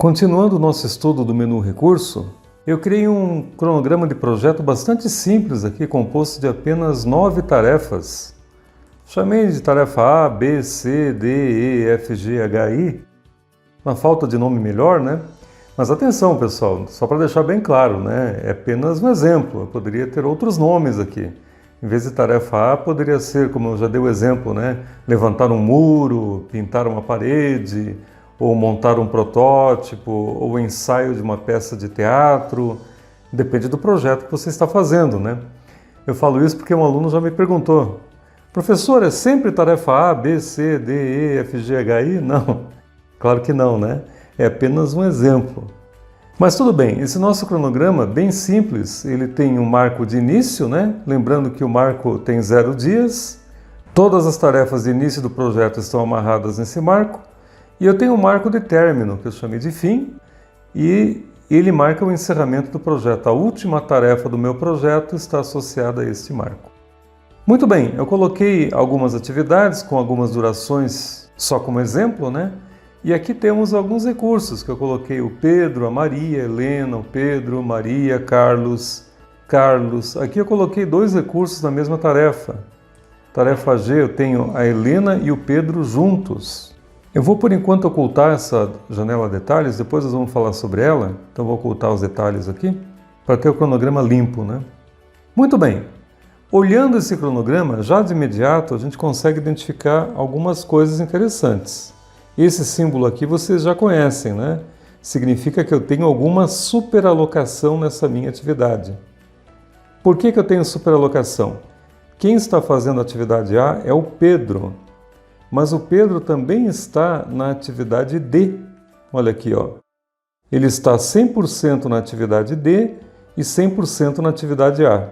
Continuando o nosso estudo do menu Recurso, eu criei um cronograma de projeto bastante simples aqui, composto de apenas 9 tarefas. Chamei de tarefa A, B, C, D, E, F, G, H, I, na falta de nome melhor, né? Mas atenção, pessoal, só para deixar bem claro, né? É apenas um exemplo, eu poderia ter outros nomes aqui. Em vez de tarefa A, poderia ser, como eu já dei o exemplo, né? Levantar um muro, pintar uma parede, ou montar um protótipo, ou ensaio de uma peça de teatro. Depende do projeto que você está fazendo, né? Eu falo isso porque um aluno já me perguntou: professor, é sempre tarefa A, B, C, D, E, F, G, H, I? Não, claro que não, né? É apenas um exemplo. Mas tudo bem, esse nosso cronograma, bem simples, ele tem um marco de início, né? Lembrando que o marco tem 0 dias, todas as tarefas de início do projeto estão amarradas nesse marco, e eu tenho um marco de término, que eu chamei de fim, e ele marca o encerramento do projeto. A última tarefa do meu projeto está associada a este marco. Muito bem, eu coloquei algumas atividades com algumas durações só como exemplo, né? E aqui temos alguns recursos que eu coloquei: o Pedro, a Maria, a Helena, o Pedro, Maria, Carlos. Aqui eu coloquei 2 recursos na mesma tarefa. Tarefa G, eu tenho a Helena e o Pedro juntos. Eu vou por enquanto ocultar essa janela detalhes, depois nós vamos falar sobre ela, então vou ocultar os detalhes aqui, para ter o cronograma limpo, né? Muito bem, olhando esse cronograma, já de imediato a gente consegue identificar algumas coisas interessantes. Esse símbolo aqui vocês já conhecem, né? Significa que eu tenho alguma superalocação nessa minha atividade. Por que eu tenho superalocação? Quem está fazendo a atividade A é o Pedro, mas o Pedro também está na atividade D. Olha aqui, ó. Ele está 100% na atividade D e 100% na atividade A.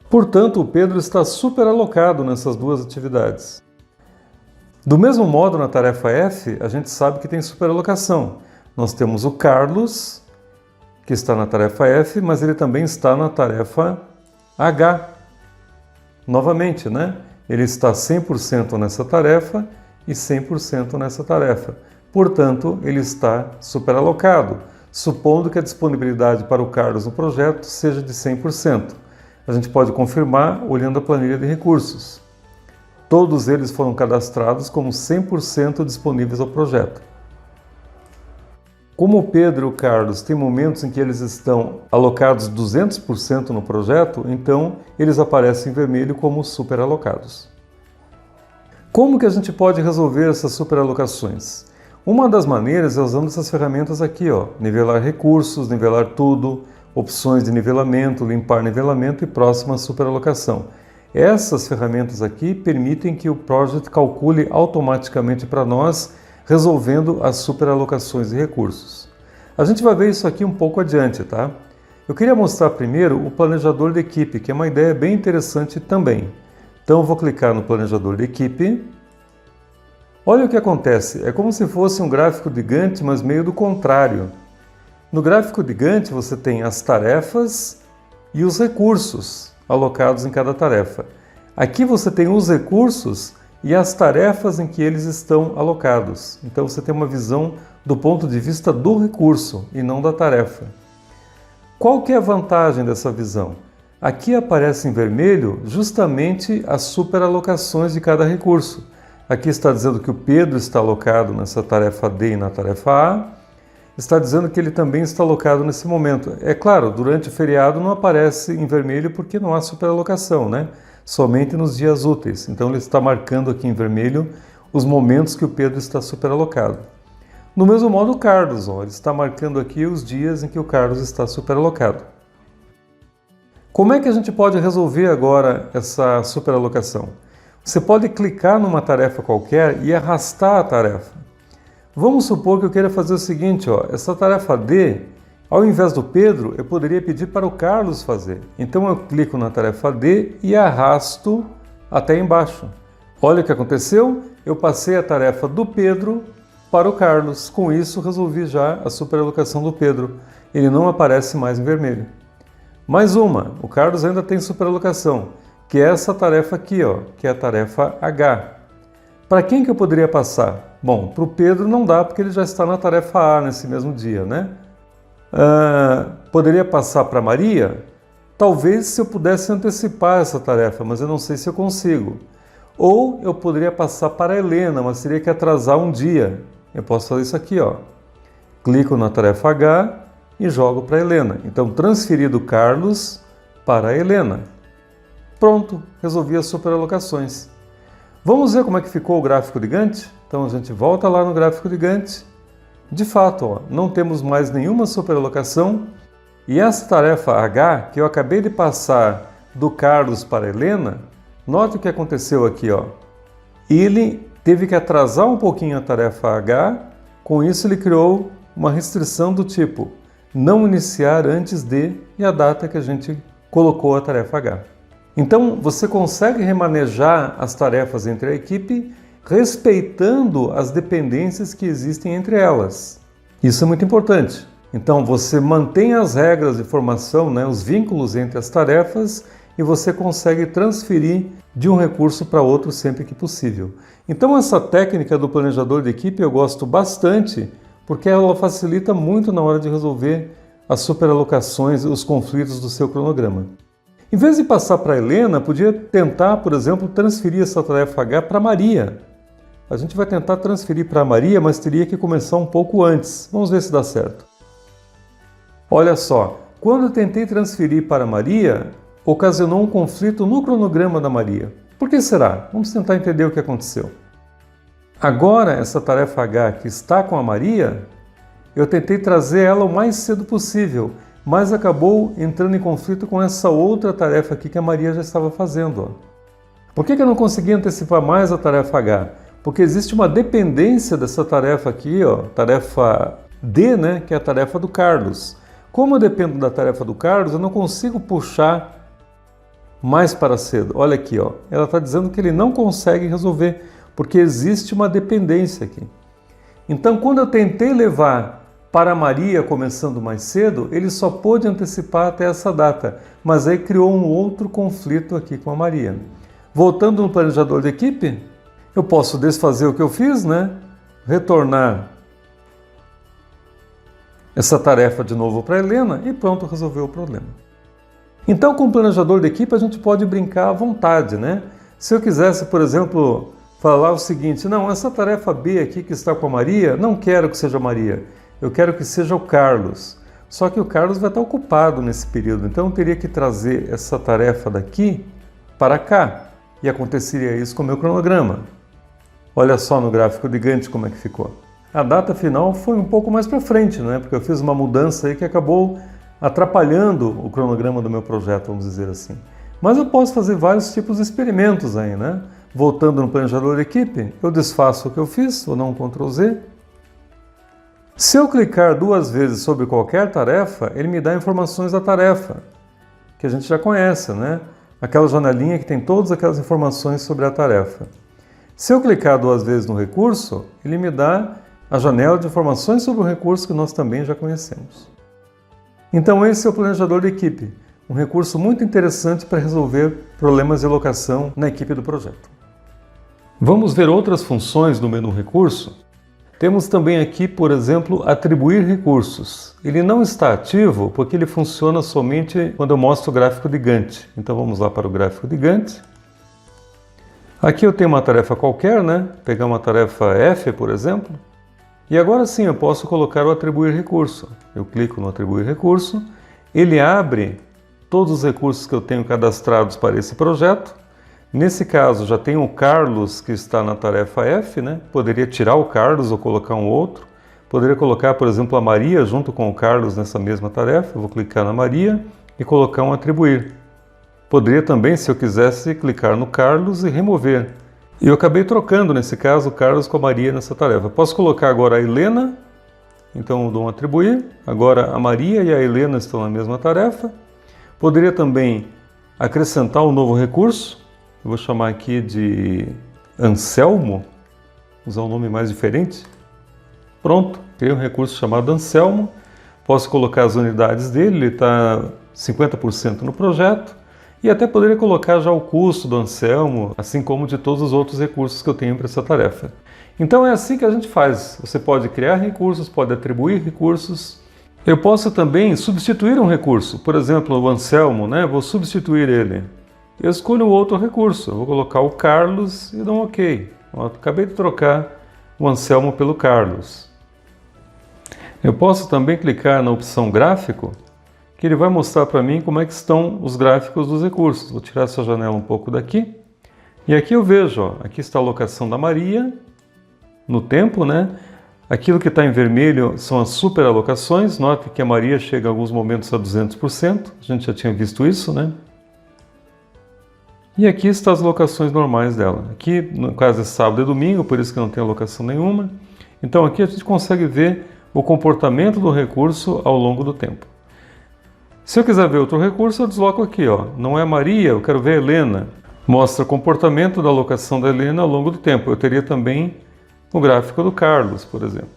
Portanto, o Pedro está superalocado nessas duas atividades. Do mesmo modo, na tarefa F, a gente sabe que tem superalocação. Nós temos o Carlos, que está na tarefa F, mas ele também está na tarefa H. Novamente, né? Ele está 100% nessa tarefa e 100% nessa tarefa. Portanto, ele está superalocado, supondo que a disponibilidade para o Carlos no projeto seja de 100%. A gente pode confirmar olhando a planilha de recursos. Todos eles foram cadastrados como 100% disponíveis ao projeto. Como o Pedro e o Carlos têm momentos em que eles estão alocados 200% no projeto, então eles aparecem em vermelho como superalocados. Como que a gente pode resolver essas superalocações? Uma das maneiras é usando essas ferramentas aqui, ó, nivelar recursos, nivelar tudo, opções de nivelamento, limpar nivelamento e próxima superalocação. Essas ferramentas aqui permitem que o Project calcule automaticamente para nós, resolvendo as superalocações de recursos. A gente vai ver isso aqui um pouco adiante, tá? Eu queria mostrar primeiro o planejador de equipe, que é uma ideia bem interessante também. Então eu vou clicar no planejador de equipe. Olha o que acontece, é como se fosse um gráfico de Gantt, mas meio do contrário. No gráfico de Gantt você tem as tarefas e os recursos alocados em cada tarefa. Aqui você tem os recursos e as tarefas em que eles estão alocados. Então você tem uma visão do ponto de vista do recurso e não da tarefa. Qual que é a vantagem dessa visão? Aqui aparece em vermelho justamente as superalocações de cada recurso. Aqui está dizendo que o Pedro está alocado nessa tarefa D e na tarefa A. Está dizendo que ele também está alocado nesse momento. É claro, durante o feriado não aparece em vermelho porque não há superalocação, né? Somente nos dias úteis. Então ele está marcando aqui em vermelho os momentos que o Pedro está superalocado. Do mesmo modo o Carlos, ó, ele está marcando aqui os dias em que o Carlos está superalocado. Como é que a gente pode resolver agora essa superalocação? Você pode clicar numa tarefa qualquer e arrastar a tarefa. Vamos supor que eu queira fazer o seguinte, ó, essa tarefa D, ao invés do Pedro, eu poderia pedir para o Carlos fazer. Então eu clico na tarefa D e arrasto até embaixo. Olha o que aconteceu, eu passei a tarefa do Pedro para o Carlos. Com isso resolvi já a superalocação do Pedro. Ele não aparece mais em vermelho. Mais uma, o Carlos ainda tem superalocação, que é essa tarefa aqui, ó, que é a tarefa H. Para quem que eu poderia passar? Bom, para o Pedro não dá porque ele já está na tarefa A nesse mesmo dia, né? Poderia passar para a Maria? Talvez se eu pudesse antecipar essa tarefa, mas eu não sei se eu consigo. Ou eu poderia passar para a Helena, mas teria que atrasar um dia. Eu posso fazer isso aqui, ó. Clico na tarefa H e jogo para a Helena. Então, transferi do Carlos para a Helena. Pronto, resolvi as superalocações. Vamos ver como é que ficou o gráfico de Gantt? Então, a gente volta lá no gráfico de Gantt. De fato, ó, não temos mais nenhuma superalocação. E essa tarefa H, que eu acabei de passar do Carlos para a Helena, note o que aconteceu aqui, ó. Ele teve que atrasar um pouquinho a tarefa H, com isso ele criou uma restrição do tipo não iniciar antes de e a data que a gente colocou a tarefa H. Então, você consegue remanejar as tarefas entre a equipe respeitando as dependências que existem entre elas. Isso é muito importante. Então, você mantém as regras de formação, né, os vínculos entre as tarefas e você consegue transferir de um recurso para outro sempre que possível. Então, essa técnica do planejador de equipe eu gosto bastante porque ela facilita muito na hora de resolver as superalocações e os conflitos do seu cronograma. Em vez de passar para a Helena, podia tentar, por exemplo, transferir essa tarefa H para a Maria. A gente vai tentar transferir para a Maria, mas teria que começar um pouco antes. Vamos ver se dá certo. Olha só, quando eu tentei transferir para a Maria, ocasionou um conflito no cronograma da Maria. Por que será? Vamos tentar entender o que aconteceu. Agora, essa tarefa H que está com a Maria, eu tentei trazer ela o mais cedo possível, mas acabou entrando em conflito com essa outra tarefa aqui que a Maria já estava fazendo. Ó. Por que eu não consegui antecipar mais a tarefa H? Porque existe uma dependência dessa tarefa aqui, ó, tarefa D, né, que é a tarefa do Carlos. Como eu dependo da tarefa do Carlos, eu não consigo puxar mais para cedo. Olha aqui, ó, ela está dizendo que ele não consegue resolver, porque existe uma dependência aqui. Então, quando eu tentei levar para a Maria começando mais cedo, ele só pôde antecipar até essa data, mas aí criou um outro conflito aqui com a Maria. Voltando no planejador de equipe, eu posso desfazer o que eu fiz, né? Retornar essa tarefa de novo para a Helena e pronto, resolveu o problema. Então, com o planejador de equipe, a gente pode brincar à vontade, né? Se eu quisesse, por exemplo, falar o seguinte, não, essa tarefa B aqui que está com a Maria, não quero que seja a Maria, eu quero que seja o Carlos. Só que o Carlos vai estar ocupado nesse período, então eu teria que trazer essa tarefa daqui para cá. E aconteceria isso com o meu cronograma. Olha só no gráfico de Gantt como é que ficou. A data final foi um pouco mais para frente, né? Porque eu fiz uma mudança aí que acabou atrapalhando o cronograma do meu projeto, vamos dizer assim. Mas eu posso fazer vários tipos de experimentos aí, né? Voltando no planejador de equipe, eu desfaço o que eu fiz, vou dar um Ctrl Z. Se eu clicar duas vezes sobre qualquer tarefa, ele me dá informações da tarefa, que a gente já conhece, né? Aquela janelinha que tem todas aquelas informações sobre a tarefa. Se eu clicar duas vezes no recurso, ele me dá a janela de informações sobre o recurso que nós também já conhecemos. Então esse é o planejador de equipe, um recurso muito interessante para resolver problemas de alocação na equipe do projeto. Vamos ver outras funções do menu recurso? Temos também aqui, por exemplo, atribuir recursos. Ele não está ativo porque ele funciona somente quando eu mostro o gráfico de Gantt. Então vamos lá para o gráfico de Gantt. Aqui eu tenho uma tarefa qualquer, né? Pegar uma tarefa F, por exemplo. E agora sim eu posso colocar o atribuir recurso. Eu clico no atribuir recurso, ele abre todos os recursos que eu tenho cadastrados para esse projeto. Nesse caso, já tem o Carlos que está na tarefa F, né? Poderia tirar o Carlos ou colocar um outro. Poderia colocar, por exemplo, a Maria junto com o Carlos nessa mesma tarefa. Eu vou clicar na Maria e colocar um atribuir. Poderia também, se eu quisesse, clicar no Carlos e remover. E eu acabei trocando, nesse caso, o Carlos com a Maria nessa tarefa. Posso colocar agora a Helena, então eu dou um atribuir. Agora a Maria e a Helena estão na mesma tarefa. Poderia também acrescentar um novo recurso. Eu vou chamar aqui de Anselmo, usar um nome mais diferente. Pronto, criei um recurso chamado Anselmo. Posso colocar as unidades dele, ele está 50% no projeto. E até poderia colocar já o custo do Anselmo, assim como de todos os outros recursos que eu tenho para essa tarefa. Então é assim que a gente faz. Você pode criar recursos, pode atribuir recursos. Eu posso também substituir um recurso. Por exemplo, o Anselmo, né? Vou substituir ele. Eu escolho outro recurso. Eu vou colocar o Carlos e dou um OK. Ó, acabei de trocar o Anselmo pelo Carlos. Eu posso também clicar na opção Gráfico, que ele vai mostrar para mim como é que estão os gráficos dos recursos. Vou tirar essa janela um pouco daqui. E aqui eu vejo, ó, aqui está a alocação da Maria, no tempo, né? Aquilo que está em vermelho são as superalocações. Note que a Maria chega em alguns momentos a 200%. A gente já tinha visto isso, né? E aqui estão as alocações normais dela. Aqui, no caso, é sábado e domingo, por isso que não tem alocação nenhuma. Então aqui a gente consegue ver o comportamento do recurso ao longo do tempo. Se eu quiser ver outro recurso, eu desloco aqui, ó. Não é Maria, eu quero ver a Helena. Mostra o comportamento da alocação da Helena ao longo do tempo. Eu teria também o gráfico do Carlos, por exemplo.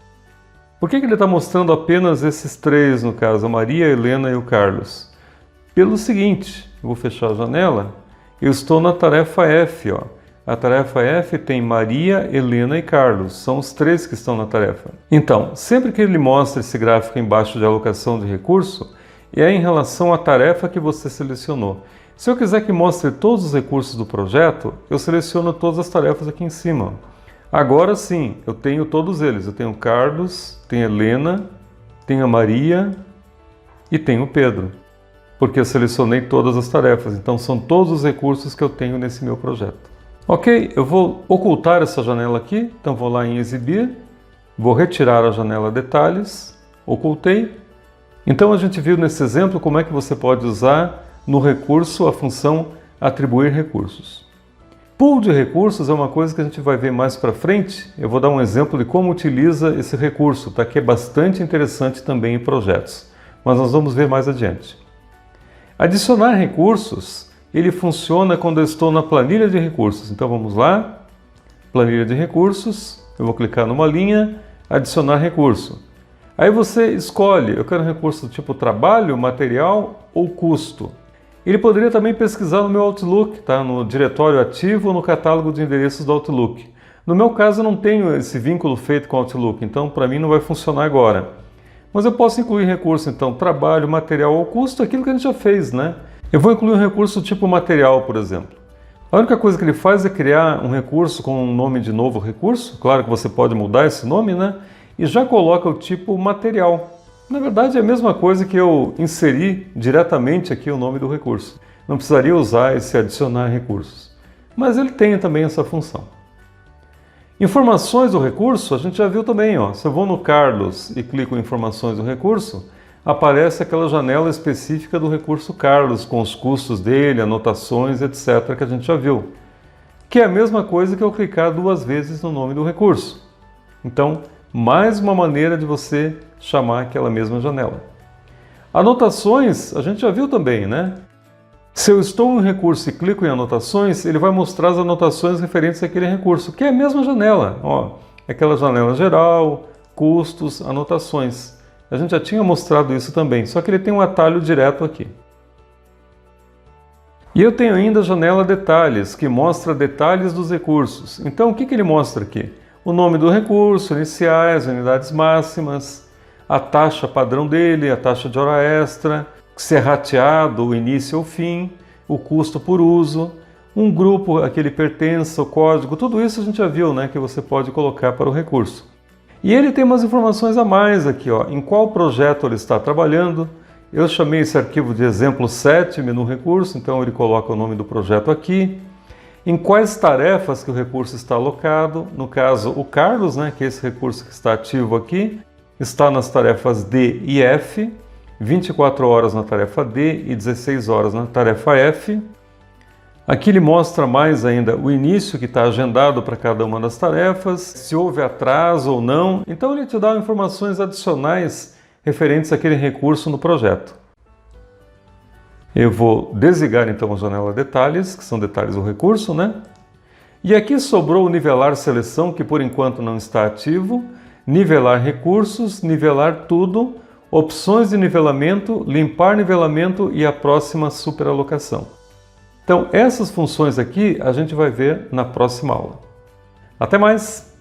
Por que ele está mostrando apenas esses três, no caso, a Maria, a Helena e o Carlos? Pelo seguinte, eu vou fechar a janela, eu estou na tarefa F, ó. A tarefa F tem Maria, Helena e Carlos, são os três que estão na tarefa. Então, sempre que ele mostra esse gráfico embaixo de alocação de recurso, é em relação à tarefa que você selecionou. Se eu quiser que mostre todos os recursos do projeto, eu seleciono todas as tarefas aqui em cima. Agora sim, eu tenho todos eles. Eu tenho o Carlos, tenho a Helena, tenho a Maria e tenho o Pedro. Porque eu selecionei todas as tarefas. Então são todos os recursos que eu tenho nesse meu projeto. Ok, eu vou ocultar essa janela aqui. Então vou lá em Exibir, vou retirar a janela Detalhes, ocultei. Então a gente viu nesse exemplo como é que você pode usar no recurso a função Atribuir recursos. Pool de recursos é uma coisa que a gente vai ver mais para frente. Eu vou dar um exemplo de como utiliza esse recurso, tá? Que é bastante interessante também em projetos, mas nós vamos ver mais adiante. Adicionar recursos, ele funciona quando eu estou na planilha de recursos. Então vamos lá, planilha de recursos, eu vou clicar numa linha, adicionar recurso. Aí você escolhe, eu quero um recurso do tipo trabalho, material ou custo. Ele poderia também pesquisar no meu Outlook, tá? No diretório ativo ou no catálogo de endereços do Outlook. No meu caso eu não tenho esse vínculo feito com o Outlook, então para mim não vai funcionar agora. Mas eu posso incluir recurso, então, trabalho, material ou custo, aquilo que a gente já fez, né? Eu vou incluir um recurso tipo material, por exemplo. A única coisa que ele faz é criar um recurso com um nome de novo recurso. Claro que você pode mudar esse nome, né? E já coloca o tipo material. Na verdade é a mesma coisa que eu inseri diretamente aqui o nome do recurso. Não precisaria usar esse adicionar recursos. Mas ele tem também essa função. Informações do recurso, a gente já viu também, ó. Se eu vou no Carlos e clico em informações do recurso, aparece aquela janela específica do recurso Carlos, com os custos dele, anotações, etc., que a gente já viu. Que é a mesma coisa que eu clicar duas vezes no nome do recurso. Então, mais uma maneira de você chamar aquela mesma janela. Anotações, a gente já viu também, né? Se eu estou em um recurso e clico em anotações, ele vai mostrar as anotações referentes àquele recurso, que é a mesma janela. Ó, aquela janela geral, custos, anotações. A gente já tinha mostrado isso também, só que ele tem um atalho direto aqui. E eu tenho ainda a janela detalhes, que mostra detalhes dos recursos. Então o que ele mostra aqui? O nome do recurso, iniciais, unidades máximas, a taxa padrão dele, a taxa de hora extra, se é rateado o início ou fim, o custo por uso, um grupo a que ele pertence, o código, tudo isso a gente já viu, né, que você pode colocar para o recurso. E ele tem umas informações a mais aqui, ó, em qual projeto ele está trabalhando. Eu chamei esse arquivo de exemplo 7, menu recurso, então ele coloca o nome do projeto aqui. Em quais tarefas que o recurso está alocado, no caso o Carlos, né, que é esse recurso que está ativo aqui, está nas tarefas D e F, 24 horas na tarefa D e 16 horas na tarefa F. Aqui ele mostra mais ainda o início que está agendado para cada uma das tarefas, se houve atraso ou não. Então ele te dá informações adicionais referentes àquele recurso no projeto. Eu vou desligar então a janela detalhes, que são detalhes do recurso, né? E aqui sobrou o nivelar seleção, que por enquanto não está ativo, nivelar recursos, nivelar tudo, opções de nivelamento, limpar nivelamento e a próxima superalocação. Então, essas funções aqui a gente vai ver na próxima aula. Até mais!